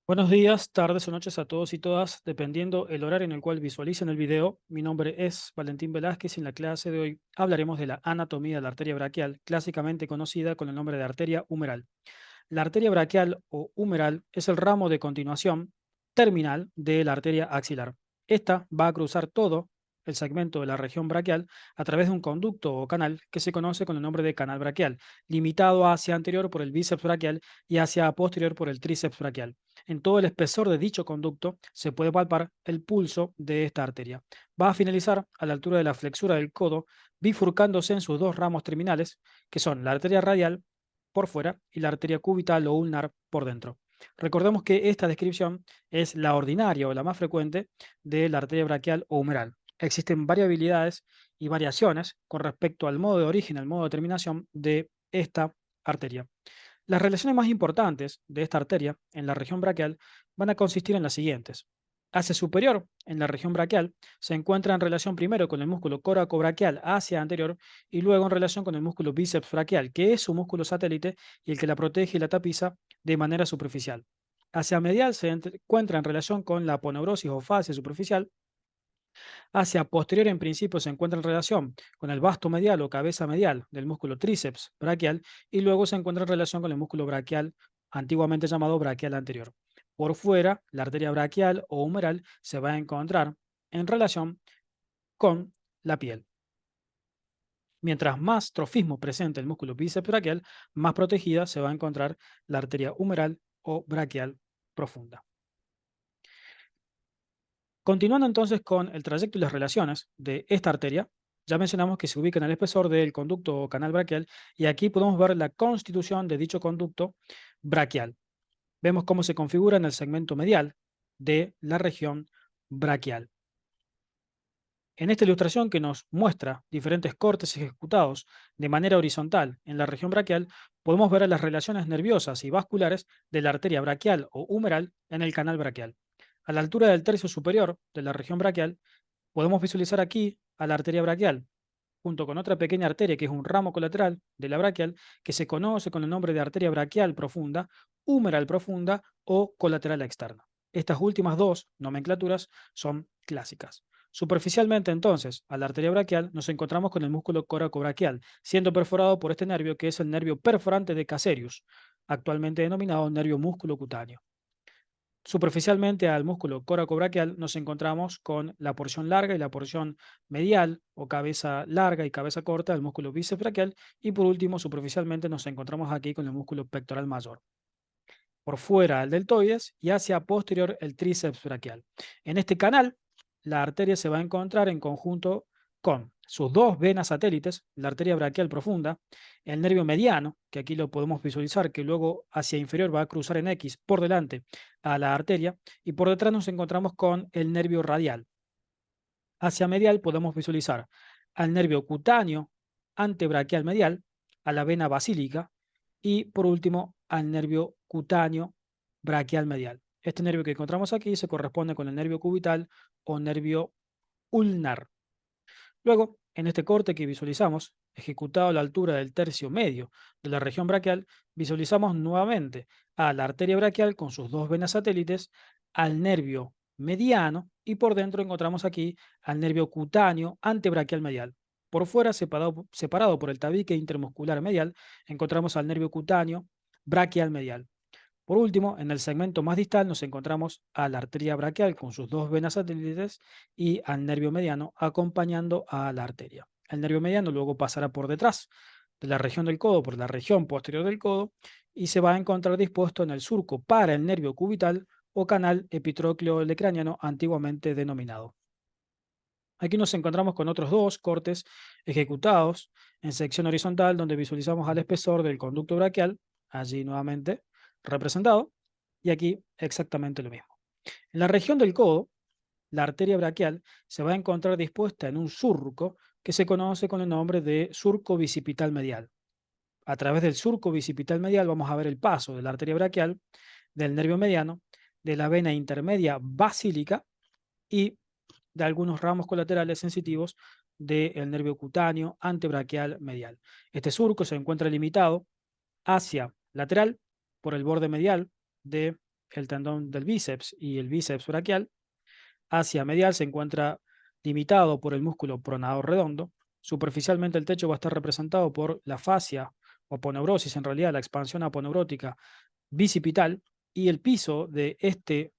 Buenos días, tardes o noches a todos y todas, dependiendo el horario en el cual visualicen el video. Mi nombre es Valentín Velázquez y en la clase de hoy hablaremos de la anatomía de la arteria braquial, clásicamente conocida con el nombre de arteria humeral. La arteria braquial o humeral es el ramo de continuación terminal de la arteria axilar. Esta va a cruzar todo el segmento de la región braquial a través de un conducto o canal que se conoce con el nombre de canal braquial, limitado hacia anterior por el bíceps braquial y hacia posterior por el tríceps braquial. En todo el espesor de dicho conducto se puede palpar el pulso de esta arteria. Va a finalizar a la altura de la flexura del codo, bifurcándose en sus dos ramos terminales, que son la arteria radial por fuera y la arteria cubital o ulnar por dentro. Recordemos que esta descripción es la ordinaria o la más frecuente de la arteria braquial o humeral. Existen variabilidades y variaciones con respecto al modo de origen, al modo de terminación de esta arteria. Las relaciones más importantes de esta arteria en la región braquial van a consistir en las siguientes. Hacia superior, en la región braquial, se encuentra en relación primero con el músculo coracobraquial hacia anterior y luego en relación con el músculo bíceps braquial, que es su músculo satélite y el que la protege y la tapiza de manera superficial. Hacia medial se encuentra en relación con la aponeurosis o fascia superficial. Hacia posterior, en principio, se encuentra en relación con el vasto medial o cabeza medial del músculo tríceps braquial y luego se encuentra en relación con el músculo braquial, antiguamente llamado braquial anterior. Por fuera, la arteria braquial o humeral se va a encontrar en relación con la piel. Mientras más trofismo presente el músculo bíceps braquial, más protegida se va a encontrar la arteria humeral o braquial profunda. Continuando entonces con el trayecto y las relaciones de esta arteria, ya mencionamos que se ubica en el espesor del conducto o canal braquial y aquí podemos ver la constitución de dicho conducto braquial. Vemos cómo se configura en el segmento medial de la región braquial. En esta ilustración que nos muestra diferentes cortes ejecutados de manera horizontal en la región braquial, podemos ver las relaciones nerviosas y vasculares de la arteria braquial o humeral en el canal braquial. A la altura del tercio superior de la región braquial, podemos visualizar aquí a la arteria braquial, junto con otra pequeña arteria que es un ramo colateral de la braquial, que se conoce con el nombre de arteria braquial profunda, humeral profunda o colateral externa. Estas últimas dos nomenclaturas son clásicas. Superficialmente, entonces, a la arteria braquial nos encontramos con el músculo coracobraquial, siendo perforado por este nervio que es el nervio perforante de Caseриus, actualmente denominado nervio músculo cutáneo. Superficialmente al músculo coracobraquial nos encontramos con la porción larga y la porción medial o cabeza larga y cabeza corta del músculo bíceps braquial y por último superficialmente nos encontramos aquí con el músculo pectoral mayor. Por fuera el deltoides y hacia posterior el tríceps braquial. En este canal la arteria se va a encontrar en conjunto con sus dos venas satélites, la arteria braquial profunda, el nervio mediano, que aquí lo podemos visualizar, que luego hacia inferior va a cruzar en X por delante a la arteria, y por detrás nos encontramos con el nervio radial. Hacia medial podemos visualizar al nervio cutáneo antebraquial medial, a la vena basílica y por último al nervio cutáneo braquial medial. Este nervio que encontramos aquí se corresponde con el nervio cubital o nervio ulnar. Luego, en este corte que visualizamos, ejecutado a la altura del tercio medio de la región braquial, visualizamos nuevamente a la arteria braquial con sus dos venas satélites, al nervio mediano y por dentro encontramos aquí al nervio cutáneo antebraquial medial. Por fuera, separado por el tabique intermuscular medial, encontramos al nervio cutáneo braquial medial. Por último, en el segmento más distal nos encontramos a la arteria braquial con sus dos venas satélites y al nervio mediano acompañando a la arteria. El nervio mediano luego pasará por detrás de la región del codo, por la región posterior del codo, y se va a encontrar dispuesto en el surco para el nervio cubital o canal epitrócleo lecraniano antiguamente denominado. Aquí nos encontramos con otros dos cortes ejecutados en sección horizontal donde visualizamos al espesor del conducto braquial, allí nuevamente representado, y aquí exactamente lo mismo. En la región del codo, la arteria braquial se va a encontrar dispuesta en un surco que se conoce con el nombre de surco bicipital medial. A través del surco bicipital medial vamos a ver el paso de la arteria braquial, del nervio mediano, de la vena intermedia basílica y de algunos ramos colaterales sensitivos del nervio cutáneo antebraquial medial. Este surco se encuentra limitado hacia lateral por el borde medial de el tendón del bíceps y el bíceps braquial. Hacia medial se encuentra limitado por el músculo pronador redondo. Superficialmente el techo va a estar representado por la fascia o aponeurosis, en realidad la expansión aponeurótica bicipital, y el piso de este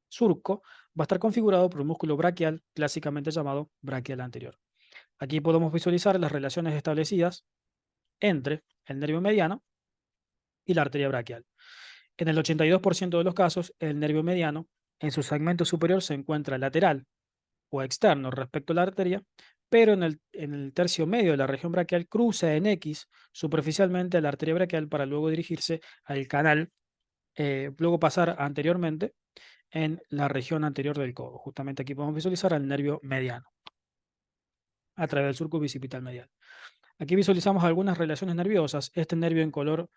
surco va a estar configurado por el músculo braquial, clásicamente llamado braquial anterior. Aquí podemos visualizar las relaciones establecidas entre el nervio mediano y la arteria braquial. En el 82% de los casos, el nervio mediano en su segmento superior se encuentra lateral o externo respecto a la arteria, pero en el tercio medio de la región braquial cruza en X superficialmente a la arteria braquial para luego dirigirse al canal, luego pasar anteriormente en la región anterior del codo. Justamente aquí podemos visualizar al nervio mediano a través del surco bicipital medial. Aquí visualizamos algunas relaciones nerviosas. Este nervio en color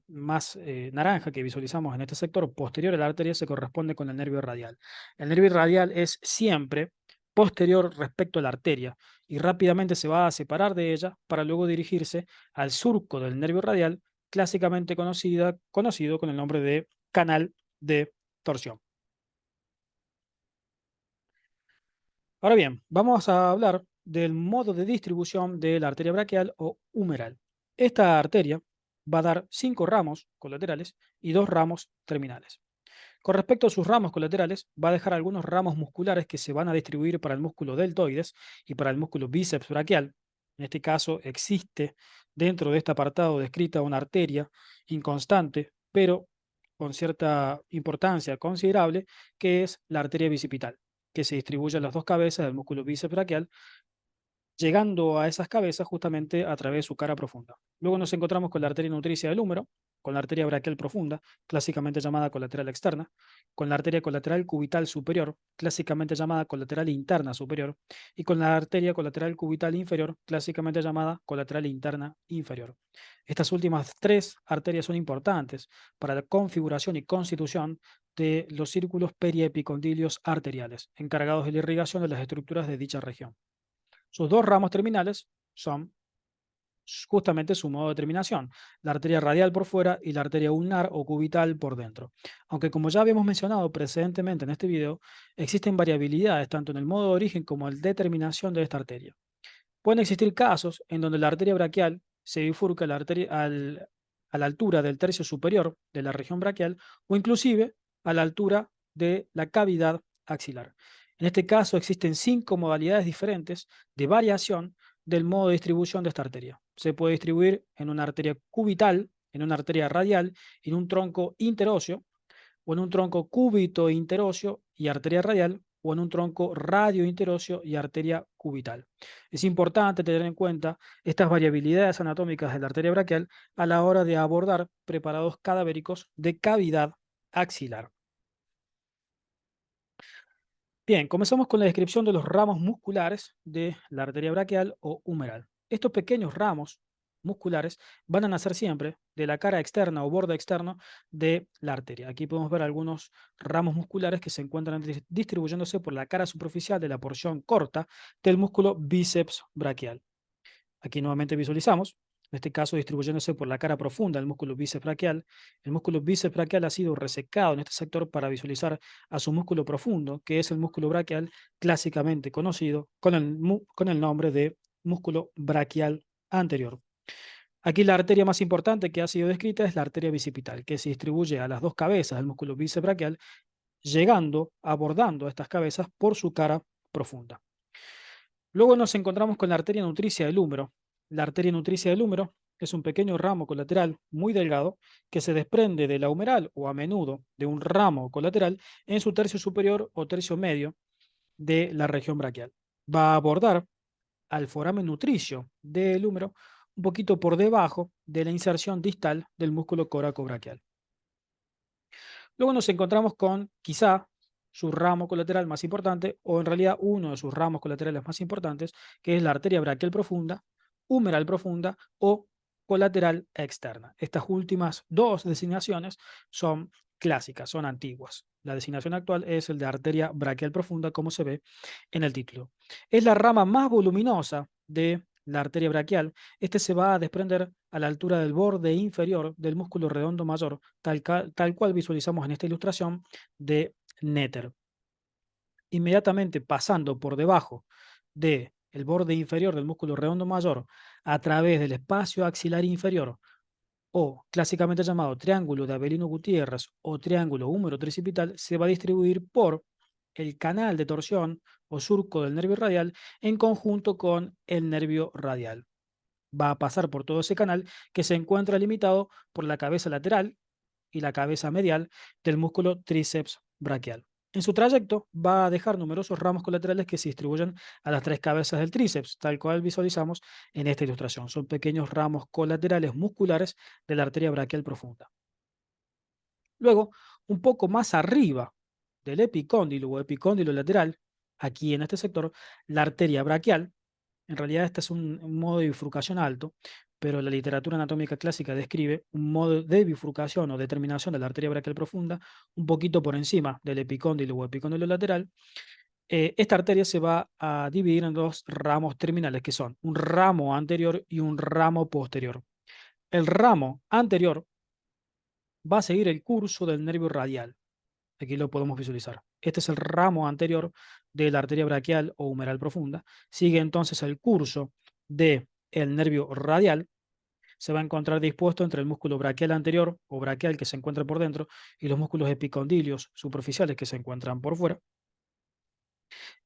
más naranja que visualizamos en este sector posterior a la arteria se corresponde con el nervio radial. El nervio radial es siempre posterior respecto a la arteria y rápidamente se va a separar de ella para luego dirigirse al surco del nervio radial, clásicamente conocido con el nombre de canal de torsión. Ahora bien, vamos a hablar del modo de distribución de la arteria braquial o humeral. Esta arteria va a dar 5 ramos colaterales y 2 ramos terminales. Con respecto a sus ramos colaterales, va a dejar algunos ramos musculares que se van a distribuir para el músculo deltoides y para el músculo bíceps braquial. En este caso existe dentro de este apartado descrita una arteria inconstante, pero con cierta importancia considerable, que es la arteria bicipital, que se distribuye en las dos cabezas del músculo bíceps braquial, llegando a esas cabezas justamente a través de su cara profunda. Luego nos encontramos con la arteria nutricia del húmero, con la arteria braquial profunda, clásicamente llamada colateral externa, con la arteria colateral cubital superior, clásicamente llamada colateral interna superior, y con la arteria colateral cubital inferior, clásicamente llamada colateral interna inferior. Estas últimas 3 arterias son importantes para la configuración y constitución de los círculos periepicondilios arteriales, encargados de la irrigación de las estructuras de dicha región. Sus 2 ramos terminales son justamente su modo de terminación, la arteria radial por fuera y la arteria ulnar o cubital por dentro. Aunque como ya habíamos mencionado precedentemente en este video, existen variabilidades tanto en el modo de origen como en determinación de esta arteria. Pueden existir casos en donde la arteria braquial se bifurca a la altura del tercio superior de la región braquial o inclusive a la altura de la cavidad axilar. En este caso existen 5 modalidades diferentes de variación del modo de distribución de esta arteria. Se puede distribuir en una arteria cubital, en una arteria radial, en un tronco interóseo, o en un tronco cúbito interóseo y arteria radial, o en un tronco radio interóseo y arteria cubital. Es importante tener en cuenta estas variabilidades anatómicas de la arteria braquial a la hora de abordar preparados cadavéricos de cavidad axilar. Bien, comenzamos con la descripción de los ramos musculares de la arteria braquial o humeral. Estos pequeños ramos musculares van a nacer siempre de la cara externa o borde externo de la arteria. Aquí podemos ver algunos ramos musculares que se encuentran distribuyéndose por la cara superficial de la porción corta del músculo bíceps braquial. Aquí nuevamente visualizamos, en este caso distribuyéndose por la cara profunda del músculo bíceps braquial. El músculo bíceps braquial ha sido resecado en este sector para visualizar a su músculo profundo, que es el músculo braquial clásicamente conocido con el nombre de músculo braquial anterior. Aquí la arteria más importante que ha sido descrita es la arteria bicipital, que se distribuye a las 2 cabezas del músculo bíceps braquial, abordando estas cabezas por su cara profunda. Luego nos encontramos con la arteria nutricia del húmero. La arteria nutricia del húmero es un pequeño ramo colateral muy delgado que se desprende de la humeral o a menudo de un ramo colateral en su tercio superior o tercio medio de la región braquial. Va a abordar al foramen nutricio del húmero un poquito por debajo de la inserción distal del músculo coracobraquial. Luego nos encontramos con quizá su ramo colateral más importante, o en realidad uno de sus ramos colaterales más importantes, que es la arteria braquial profunda, humeral profunda o colateral externa. Estas últimas 2 designaciones son clásicas, son antiguas. La designación actual es el de arteria braquial profunda, como se ve en el título. Es la rama más voluminosa de la arteria braquial, este se va a desprender a la altura del borde inferior del músculo redondo mayor, tal cual visualizamos en esta ilustración de Netter. Inmediatamente pasando por debajo del borde inferior del músculo redondo mayor a través del espacio axilar inferior, o clásicamente llamado triángulo de Avelino Gutiérrez o triángulo húmero tricipital, se va a distribuir por el canal de torsión o surco del nervio radial en conjunto con el nervio radial. Va a pasar por todo ese canal que se encuentra limitado por la cabeza lateral y la cabeza medial del músculo tríceps braquial. En su trayecto va a dejar numerosos ramos colaterales que se distribuyen a las tres cabezas del tríceps, tal cual visualizamos en esta ilustración. Son pequeños ramos colaterales musculares de la arteria braquial profunda. Luego, un poco más arriba del epicóndilo o epicóndilo lateral, aquí en este sector, la arteria braquial. En realidad este es un modo de bifurcación alto, pero la literatura anatómica clásica describe un modo de bifurcación o determinación de la arteria braquial profunda un poquito por encima del epicóndilo o epicóndilo lateral. Esta arteria se va a dividir en dos ramos terminales, que son un ramo anterior y un ramo posterior. El ramo anterior va a seguir el curso del nervio radial. Aquí lo podemos visualizar. Este es el ramo anterior de la arteria braquial o humeral profunda. Sigue entonces el curso del nervio radial. Se va a encontrar dispuesto entre el músculo braquial anterior o braquial que se encuentra por dentro y los músculos epicondilios superficiales que se encuentran por fuera.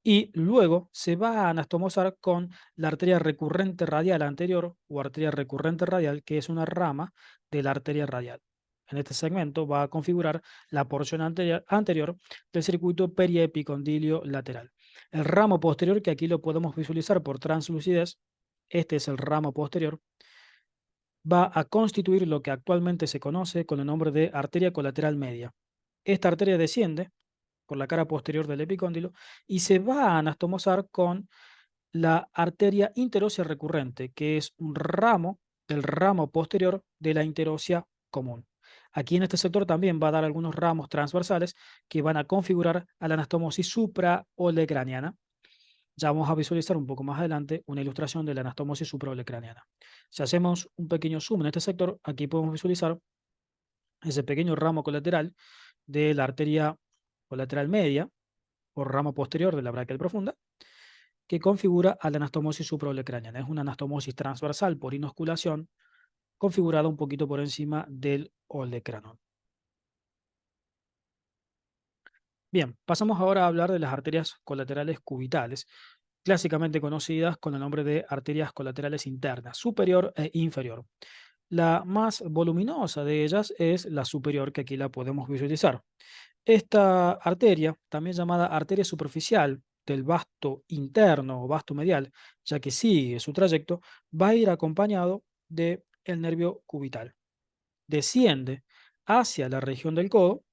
Y luego se va a anastomosar con la arteria recurrente radial anterior o arteria recurrente radial, que es una rama de la arteria radial. En este segmento va a configurar la porción anterior del circuito periepicondilio lateral. El ramo posterior, que aquí lo podemos visualizar por translucidez, este es el ramo posterior, va a constituir lo que actualmente se conoce con el nombre de arteria colateral media. Esta arteria desciende por la cara posterior del epicóndilo y se va a anastomosar con la arteria interósea recurrente, que es un ramo del ramo posterior de la interósea común. Aquí en este sector también va a dar algunos ramos transversales que van a configurar a la anastomosis supraolecraniana. Ya vamos a visualizar un poco más adelante una ilustración de la anastomosis supraolecraniana. Si hacemos un pequeño zoom en este sector, aquí podemos visualizar ese pequeño ramo colateral de la arteria colateral media o ramo posterior de la braquial profunda, que configura a la anastomosis supraolecraniana. Es una anastomosis transversal por inosculación, configurada un poquito por encima del olecranon. Bien, pasamos ahora a hablar de las arterias colaterales cubitales, clásicamente conocidas con el nombre de arterias colaterales internas, superior e inferior. La más voluminosa de ellas es la superior, que aquí la podemos visualizar. Esta arteria, también llamada arteria superficial del vasto interno o vasto medial, ya que sigue su trayecto, va a ir acompañado del nervio cubital. Desciende hacia la región del codo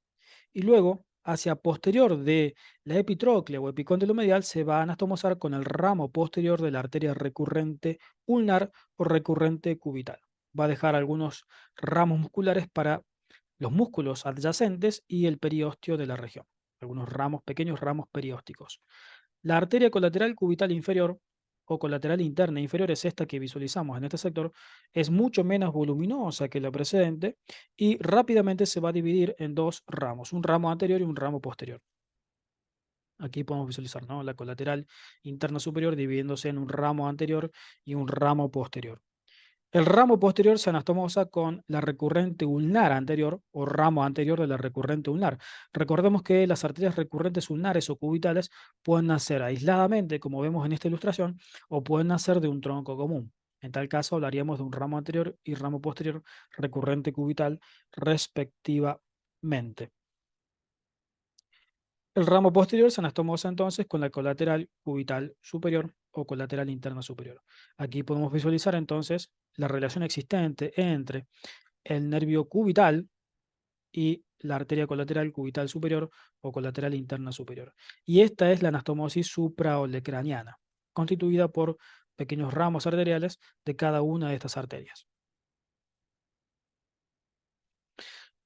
y luego hacia posterior de la epitróclea o epicóndilo medial se va a anastomosar con el ramo posterior de la arteria recurrente ulnar o recurrente cubital. Va a dejar algunos ramos musculares para los músculos adyacentes y el periósteo de la región, algunos ramos, pequeños ramos periósticos. La arteria colateral cubital inferior o colateral interna inferior es esta que visualizamos en este sector, es mucho menos voluminosa que la precedente y rápidamente se va a dividir en dos ramos, un ramo anterior y un ramo posterior. Aquí podemos visualizar, ¿no?, la colateral interna superior dividiéndose en un ramo anterior y un ramo posterior. El ramo posterior se anastomosa con la recurrente ulnar anterior o ramo anterior de la recurrente ulnar. Recordemos que las arterias recurrentes ulnares o cubitales pueden nacer aisladamente, como vemos en esta ilustración, o pueden nacer de un tronco común. En tal caso hablaríamos de un ramo anterior y ramo posterior recurrente cubital respectivamente. El ramo posterior se anastomosa entonces con la colateral cubital superior o colateral interna superior. Aquí podemos visualizar entonces la relación existente entre el nervio cubital y la arteria colateral cubital superior o colateral interna superior. Y esta es la anastomosis supraolecraniana, constituida por pequeños ramos arteriales de cada una de estas arterias.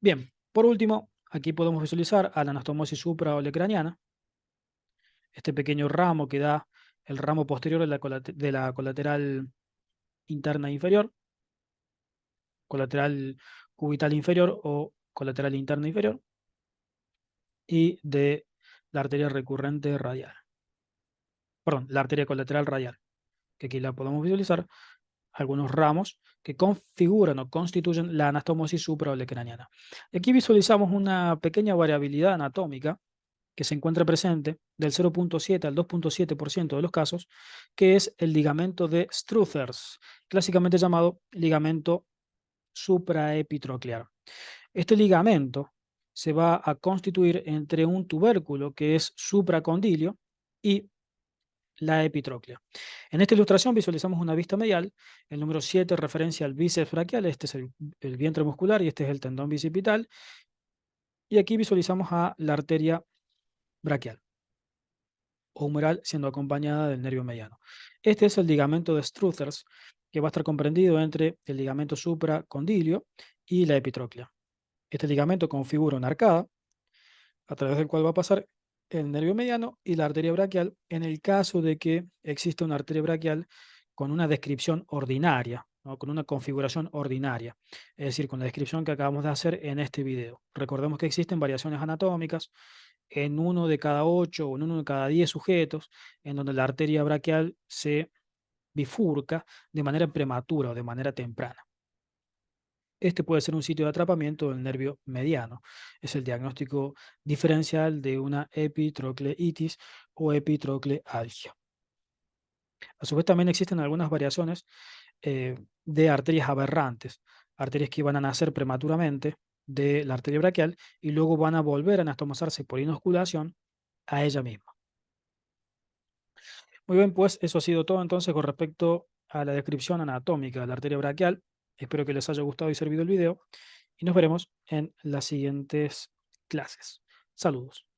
Bien, por último, aquí podemos visualizar a la anastomosis supraolecraniana, este pequeño ramo que da el ramo posterior de la colateral interna inferior, colateral cubital inferior o colateral interna inferior, y de la arteria recurrente radial. Perdón, la arteria colateral radial, que aquí la podemos visualizar, algunos ramos que configuran o constituyen la anastomosis supraolecraniana. Aquí visualizamos una pequeña variabilidad anatómica que se encuentra presente del 0,7 al 2,7% de los casos, que es el ligamento de Struthers, clásicamente llamado ligamento supraepitroclear. Este ligamento se va a constituir entre un tubérculo que es supracondilio y la epitróclea. En esta ilustración visualizamos una vista medial. El número 7 referencia al bíceps braquial, este es el vientre muscular y este es el tendón bicipital. Y aquí visualizamos a la arteria braquial o humeral siendo acompañada del nervio mediano. Este es el ligamento de Struthers, que va a estar comprendido entre el ligamento supracondilio y la epitróclea. Este ligamento configura una arcada a través del cual va a pasar el nervio mediano y la arteria braquial en el caso de que exista una arteria braquial con una descripción ordinaria, ¿no? Con una configuración ordinaria, es decir, con la descripción que acabamos de hacer en este video. Recordemos que existen variaciones anatómicas en uno de cada 8 o en uno de cada 10 sujetos, en donde la arteria braquial se bifurca de manera prematura o de manera temprana. Este puede ser un sitio de atrapamiento del nervio mediano. Es el diagnóstico diferencial de una epitrocleitis o epitroclealgia. A su vez, también existen algunas variaciones de arterias aberrantes, arterias que van a nacer prematuramente de la arteria braquial y luego van a volver a anastomosarse por inosculación a ella misma. Muy bien, pues eso ha sido todo entonces con respecto a la descripción anatómica de la arteria braquial. Espero que les haya gustado y servido el video y nos veremos en las siguientes clases. Saludos.